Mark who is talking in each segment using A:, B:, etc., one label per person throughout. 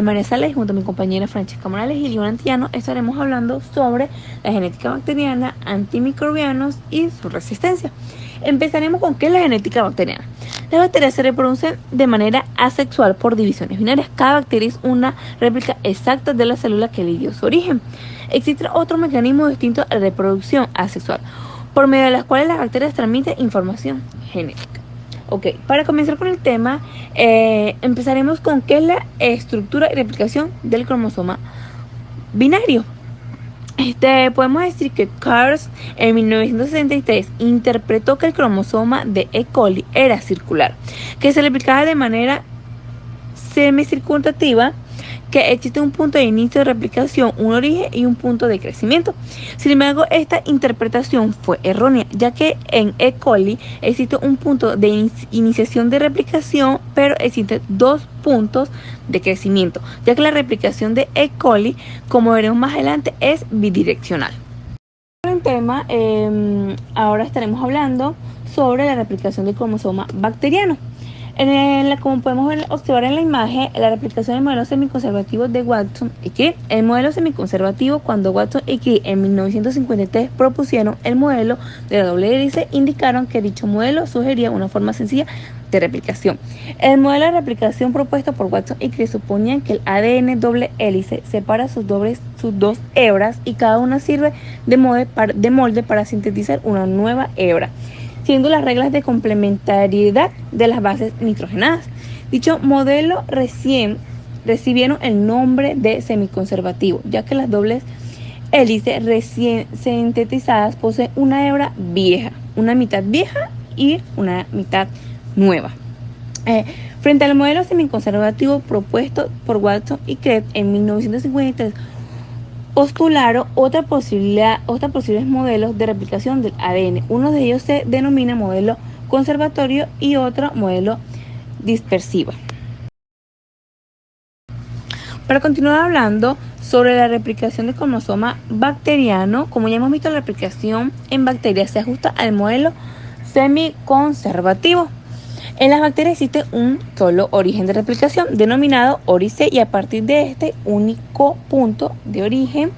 A: María Sales, junto a mi compañera Francesca Morales y Liona Antillano, estaremos hablando sobre la genética bacteriana, antimicrobianos y su resistencia. Empezaremos con qué es la genética bacteriana. Las bacterias se reproducen de manera asexual por divisiones binarias. Cada bacteria es una réplica exacta de la célula que le dio su origen. Existe otro mecanismo distinto a la reproducción asexual, por medio de las cuales las bacterias transmiten información genética. Ok, para comenzar con el tema, empezaremos con qué es la estructura y replicación del cromosoma binario. Podemos decir que Kars en 1963 interpretó que el cromosoma de E. coli era circular, que se replicaba de manera semicircunstativa, que existe un punto de inicio de replicación, un origen y un punto de crecimiento. Sin embargo, esta interpretación fue errónea, ya que en E. coli existe un punto de iniciación de replicación, pero existen dos puntos de crecimiento, ya que la replicación de E. coli, como veremos más adelante, es bidireccional. En tema, ahora estaremos hablando sobre la replicación del cromosoma bacteriano. Como podemos observar en la imagen, la replicación del modelo semiconservativo de Watson y Crick. El modelo semiconservativo, cuando Watson y Crick en 1953 propusieron el modelo de la doble hélice, indicaron que dicho modelo sugería una forma sencilla de replicación. El modelo de replicación propuesto por Watson y Crick suponía que el ADN doble hélice separa sus dos hebras y cada una sirve de molde para sintetizar una nueva hebra, siendo las reglas de complementariedad de las bases nitrogenadas. Dicho modelo recibieron el nombre de semiconservativo, ya que las dobles hélices recién sintetizadas poseen una hebra vieja, una mitad vieja y una mitad nueva. Frente al modelo semiconservativo propuesto por Watson y Crick en 1953, postularon otros posibles modelos de replicación del ADN. Uno de ellos se denomina modelo conservatorio y otro modelo dispersivo. Para continuar hablando sobre la replicación del cromosoma bacteriano, como ya hemos visto, la replicación en bacterias se ajusta al modelo semiconservativo. En las bacterias existe un solo origen de replicación, denominado ORIC, y a partir de este único punto de origen,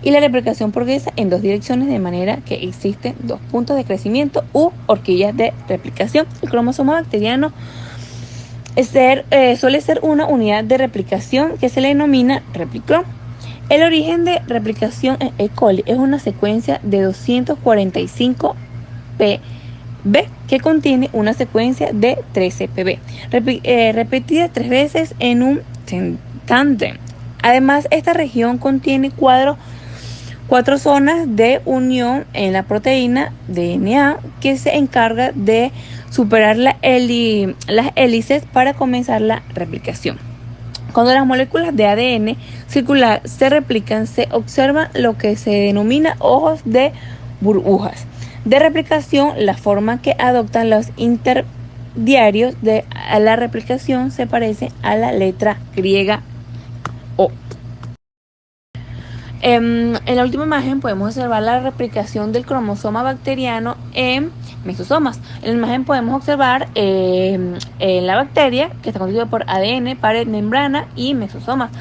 A: y la replicación progresa en dos direcciones, de manera que existen dos puntos de crecimiento u horquillas de replicación. El cromosoma bacteriano suele ser una unidad de replicación que se le denomina replicrón. El origen de replicación en E. coli es una secuencia de 245 pb que contiene una secuencia de 13 pb, repetida 3 veces en un tándem. Además, esta región contiene cuatro zonas de unión en la proteína DNA que se encarga de superar las hélices para comenzar la replicación. Cuando las moléculas de ADN circular se replican, se observan lo que se denomina ojos de burbujas de replicación. La forma que adoptan los intermediarios de la replicación se parece a la letra griega O. En la última imagen podemos observar la replicación del cromosoma bacteriano en mesosomas. En la imagen podemos observar la bacteria, que está constituida por ADN, pared, membrana y mesosomas.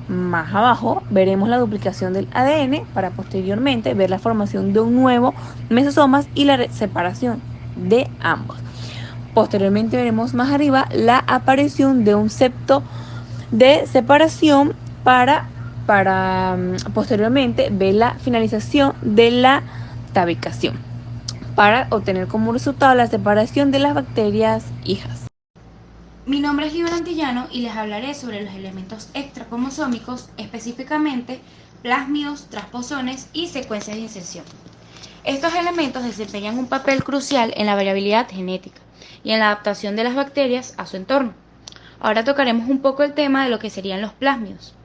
A: Más abajo veremos la duplicación del ADN para posteriormente ver la formación de un nuevo mesosomas y la separación de ambos. Posteriormente veremos más arriba la aparición de un septo de separación para posteriormente ver la finalización de la tabicación, para obtener como resultado la separación de las bacterias hijas.
B: Mi nombre es Liona Antillano y les hablaré sobre los elementos extracromosómicos, específicamente plásmidos, transposones y secuencias de inserción. Estos elementos desempeñan un papel crucial en la variabilidad genética y en la adaptación de las bacterias a su entorno. Ahora tocaremos un poco el tema de lo que serían los plásmidos.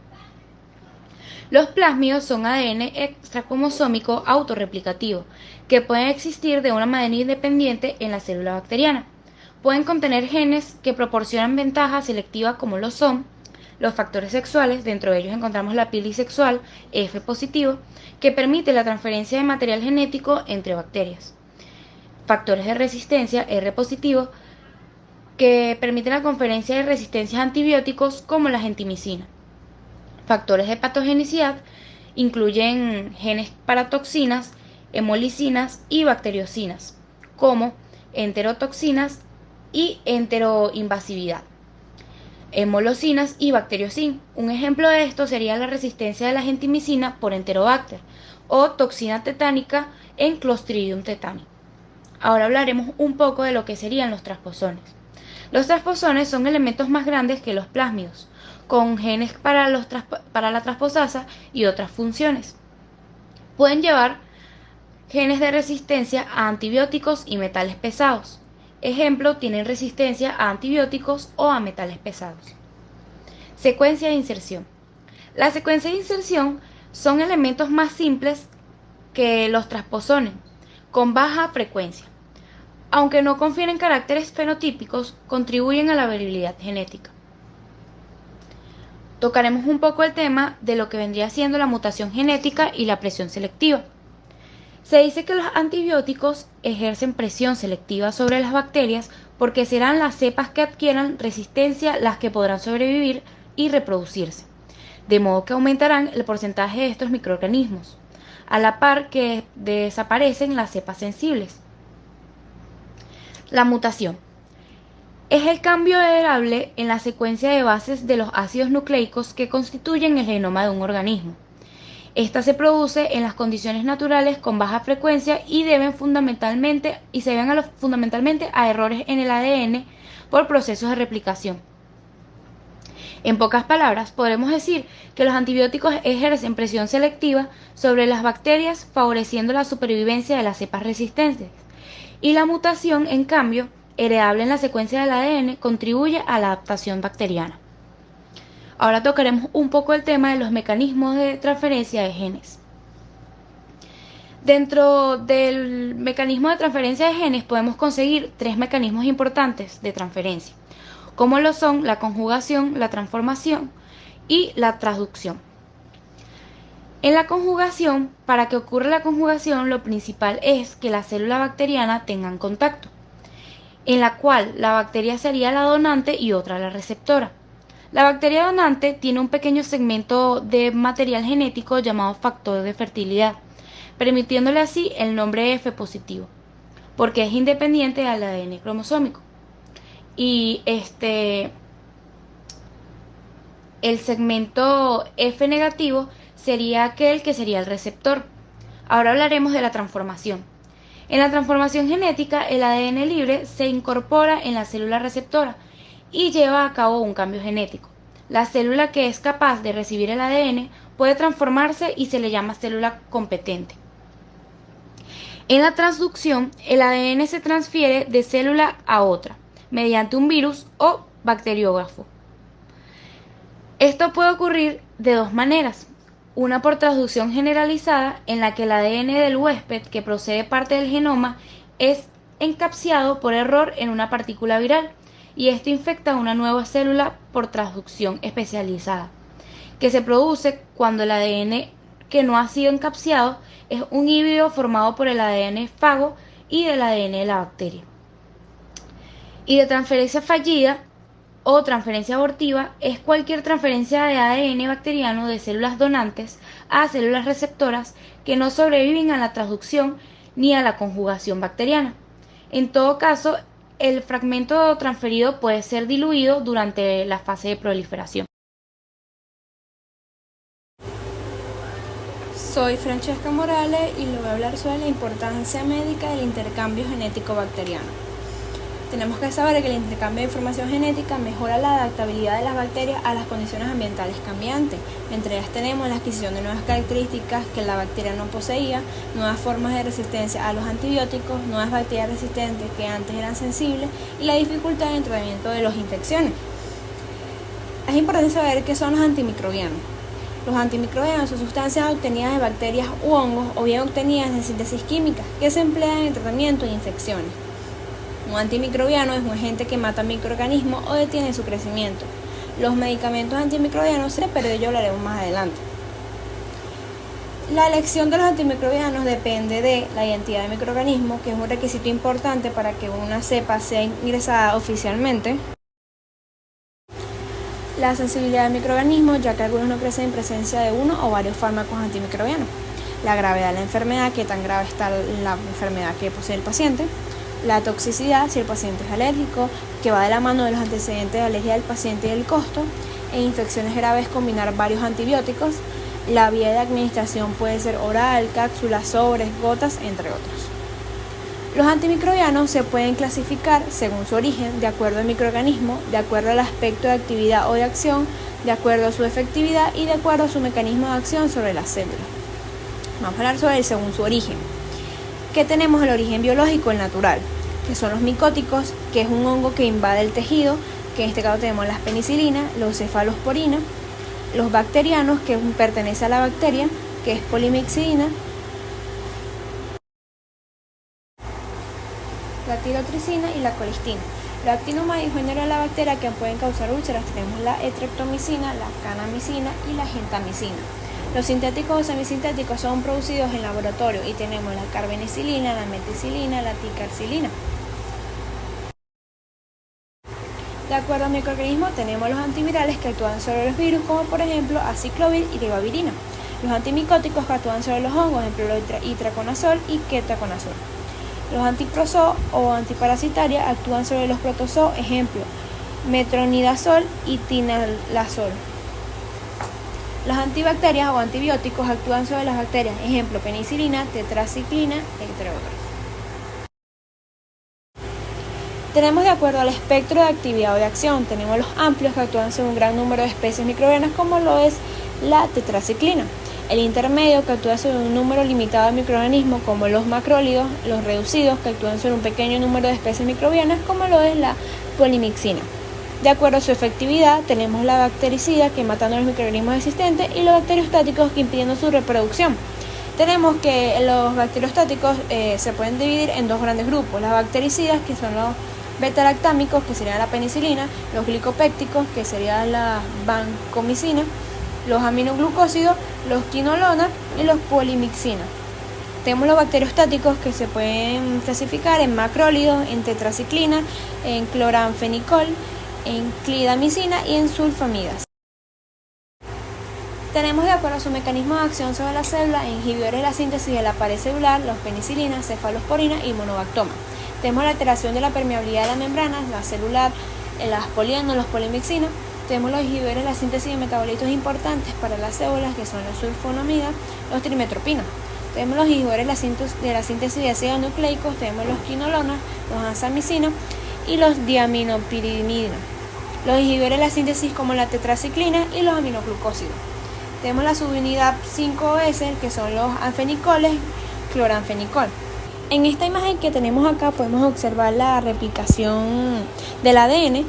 B: Los plásmidos son ADN extracromosómico autorreplicativo, que pueden existir de una manera independiente en la célula bacteriana. Pueden contener genes que proporcionan ventajas selectivas, como lo son los factores sexuales. Dentro de ellos encontramos la pili sexual F positivo, que permite la transferencia de material genético entre bacterias. Factores de resistencia R positivo, que permiten la conferencia de resistencias a antibióticos como la gentamicina. Factores de patogenicidad incluyen genes para toxinas, hemolisinas y bacteriocinas, como enterotoxinas y enteroinvasividad, hemolosinas y bacteriocin. Un ejemplo de esto sería la resistencia de la gentamicina por Enterobacter o toxina tetánica en Clostridium tetani. Ahora hablaremos un poco de lo que serían los transposones. Los transposones son elementos más grandes que los plásmidos, con genes para la transposasa y otras funciones. Pueden llevar genes de resistencia a antibióticos y metales pesados. Ejemplo, tienen resistencia a antibióticos o a metales pesados. Secuencia de inserción. La secuencia de inserción son elementos más simples que los transposones, con baja frecuencia. Aunque no confieren caracteres fenotípicos, contribuyen a la variabilidad genética. Tocaremos un poco el tema de lo que vendría siendo la mutación genética y la presión selectiva. Se dice que los antibióticos ejercen presión selectiva sobre las bacterias porque serán las cepas que adquieran resistencia las que podrán sobrevivir y reproducirse, de modo que aumentarán el porcentaje de estos microorganismos, a la par que desaparecen las cepas sensibles. La mutación es el cambio heredable en la secuencia de bases de los ácidos nucleicos que constituyen el genoma de un organismo. Esta se produce en las condiciones naturales con baja frecuencia y se deben fundamentalmente a errores en el ADN por procesos de replicación. En pocas palabras, podemos decir que los antibióticos ejercen presión selectiva sobre las bacterias, favoreciendo la supervivencia de las cepas resistentes, y la mutación, en cambio, heredable en la secuencia del ADN, contribuye a la adaptación bacteriana. Ahora tocaremos un poco el tema de los mecanismos de transferencia de genes. Dentro del mecanismo de transferencia de genes podemos conseguir tres mecanismos importantes de transferencia, como lo son la conjugación, la transformación y la transducción. En la conjugación, para que ocurra la conjugación, lo principal es que la célula bacteriana tengan contacto, en la cual la bacteria sería la donante y otra la receptora. La bacteria donante tiene un pequeño segmento de material genético llamado factor de fertilidad, permitiéndole así el nombre F positivo, porque es independiente del ADN cromosómico. Y el segmento F negativo sería aquel que sería el receptor. Ahora hablaremos de la transformación. En la transformación genética, el ADN libre se incorpora en la célula receptora y lleva a cabo un cambio genético. La célula que es capaz de recibir el ADN puede transformarse y se le llama célula competente. En la transducción, el ADN se transfiere de célula a otra, mediante un virus o bacteriógrafo. Esto puede ocurrir de dos maneras. Una por transducción generalizada, en la que el ADN del huésped, que procede parte del genoma, es encapsulado por error en una partícula viral, y esto infecta una nueva célula por transducción especializada, que se produce cuando el ADN que no ha sido encapsulado es un híbrido formado por el ADN fago y del ADN de la bacteria. Y de transferencia fallida o transferencia abortiva es cualquier transferencia de ADN bacteriano de células donantes a células receptoras que no sobreviven a la transducción ni a la conjugación bacteriana. En todo caso, el fragmento transferido puede ser diluido durante la fase de proliferación.
C: Soy Francesca Morales y les voy a hablar sobre la importancia médica del intercambio genético bacteriano. Tenemos que saber que el intercambio de información genética mejora la adaptabilidad de las bacterias a las condiciones ambientales cambiantes. Entre ellas tenemos la adquisición de nuevas características que la bacteria no poseía, nuevas formas de resistencia a los antibióticos, nuevas bacterias resistentes que antes eran sensibles y la dificultad en el tratamiento de las infecciones. Es importante saber qué son los antimicrobianos. Los antimicrobianos son sustancias obtenidas de bacterias u hongos o bien obtenidas en síntesis química que se emplean en el tratamiento de infecciones. Un antimicrobiano es un agente que mata microorganismos o detiene su crecimiento. Los medicamentos antimicrobianos pero de ello hablaremos más adelante. La elección de los antimicrobianos depende de la identidad del microorganismo, que es un requisito importante para que una cepa sea ingresada oficialmente. La sensibilidad del microorganismo, ya que algunos no crecen en presencia de uno o varios fármacos antimicrobianos. La gravedad de la enfermedad, qué tan grave está la enfermedad que posee el paciente. La toxicidad, si el paciente es alérgico, que va de la mano de los antecedentes de alergia del paciente y el costo. En infecciones graves, combinar varios antibióticos. La vía de administración puede ser oral, cápsulas, sobres, gotas, entre otros. Los antimicrobianos se pueden clasificar según su origen, de acuerdo al microorganismo, de acuerdo al aspecto de actividad o de acción, de acuerdo a su efectividad y de acuerdo a su mecanismo de acción sobre las células. Vamos a hablar sobre el según su origen. ¿Qué tenemos? El origen biológico, el natural, que son los micóticos, que es un hongo que invade el tejido, que en este caso tenemos las penicilinas, los cefalosporinas, los bacterianos, que pertenece a la bacteria, que es polimixidina, la tirotricina y la colistina. Los actinomyces y género de la bacteria que pueden causar úlceras tenemos la estreptomicina, la kanamicina y la gentamicina. Los sintéticos o semisintéticos son producidos en laboratorio y tenemos la carbenicilina, la meticilina, la ticarcilina. De acuerdo al microorganismo tenemos los antivirales que actúan sobre los virus, como por ejemplo aciclovir y ribavirina. Los antimicóticos que actúan sobre los hongos, ejemplo itraconazol y ketoconazol. Los antiprozoo o antiparasitaria actúan sobre los protozoos, ejemplo metronidazol y tinalazol. Las antibacterias o antibióticos actúan sobre las bacterias, ejemplo penicilina, tetraciclina, entre otros. Tenemos de acuerdo al espectro de actividad o de acción, tenemos los amplios que actúan sobre un gran número de especies microbianas como lo es la tetraciclina. El intermedio que actúa sobre un número limitado de microorganismos como los macrólidos, los reducidos que actúan sobre un pequeño número de especies microbianas como lo es la polimixina. De acuerdo a su efectividad tenemos la bactericida que matan a los microorganismos existentes y los bacteriostáticos que impidiendo su reproducción. Tenemos que los bacteriostáticos se pueden dividir en dos grandes grupos, las bactericidas que son los beta-lactámicos que sería la penicilina, los glicopépticos que sería la vancomicina, los aminoglucósidos, los quinolonas y los polimixina. Tenemos los bacteriostáticos que se pueden clasificar en macrólidos, en tetraciclina, en cloranfenicol, en clindamicina y en sulfamidas. Tenemos de acuerdo a su mecanismo de acción sobre la célula inhibidores de la síntesis de la pared celular, los penicilinas, cefalosporina y monobactoma. Tenemos la alteración de la permeabilidad de la membrana, la celular, las polianos, los polimixinas. Tenemos los inhibidores de la síntesis de metabolitos importantes para las células, que son los sulfonamidas, los trimetropinas. Tenemos los inhibidores de la síntesis de ácidos nucleicos, tenemos los quinolonas, los ansamicinas y los diaminopirimidinas. Los inhibidores de la síntesis como la tetraciclina y los aminoglucósidos. Tenemos la subunidad 5-OS, que son los anfenicoles, cloranfenicol. En esta imagen que tenemos acá podemos observar la replicación del ADN,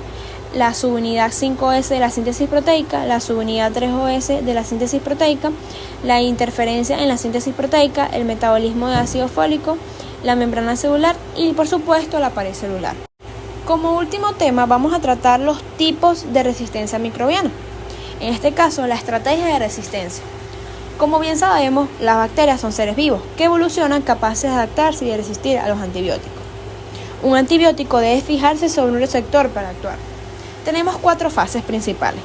C: la subunidad 5-OS de la síntesis proteica, la subunidad 3-OS de la síntesis proteica, la interferencia en la síntesis proteica, el metabolismo de ácido fólico, la membrana celular y por supuesto la pared celular. Como último tema vamos a tratar los tipos de resistencia microbiana. En este caso, la estrategia de resistencia. Como bien sabemos, las bacterias son seres vivos que evolucionan capaces de adaptarse y de resistir a los antibióticos. Un antibiótico debe fijarse sobre un receptor para actuar. Tenemos 4 fases principales.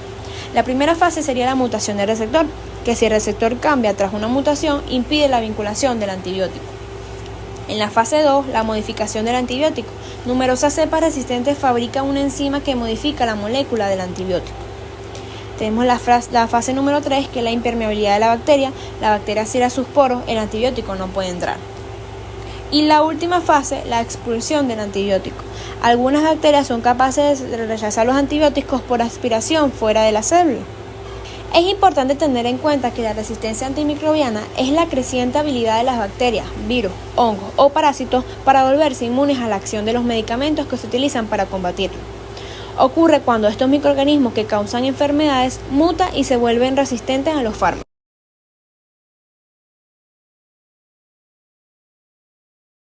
C: La primera fase sería la mutación del receptor, que si el receptor cambia tras una mutación, impide la vinculación del antibiótico. En la fase 2, la modificación del antibiótico. Numerosas cepas resistentes fabrican una enzima que modifica la molécula del antibiótico. Tenemos la fase número 3, que es la impermeabilidad de la bacteria. La bacteria cierra sus poros, el antibiótico no puede entrar. Y la última fase, la expulsión del antibiótico. Algunas bacterias son capaces de rechazar los antibióticos por aspiración fuera de la célula. Es importante tener en cuenta que la resistencia antimicrobiana es la creciente habilidad de las bacterias, virus, hongos o parásitos para volverse inmunes a la acción de los medicamentos que se utilizan para combatirlo. Ocurre cuando estos microorganismos que causan enfermedades mutan y se vuelven resistentes a los fármacos.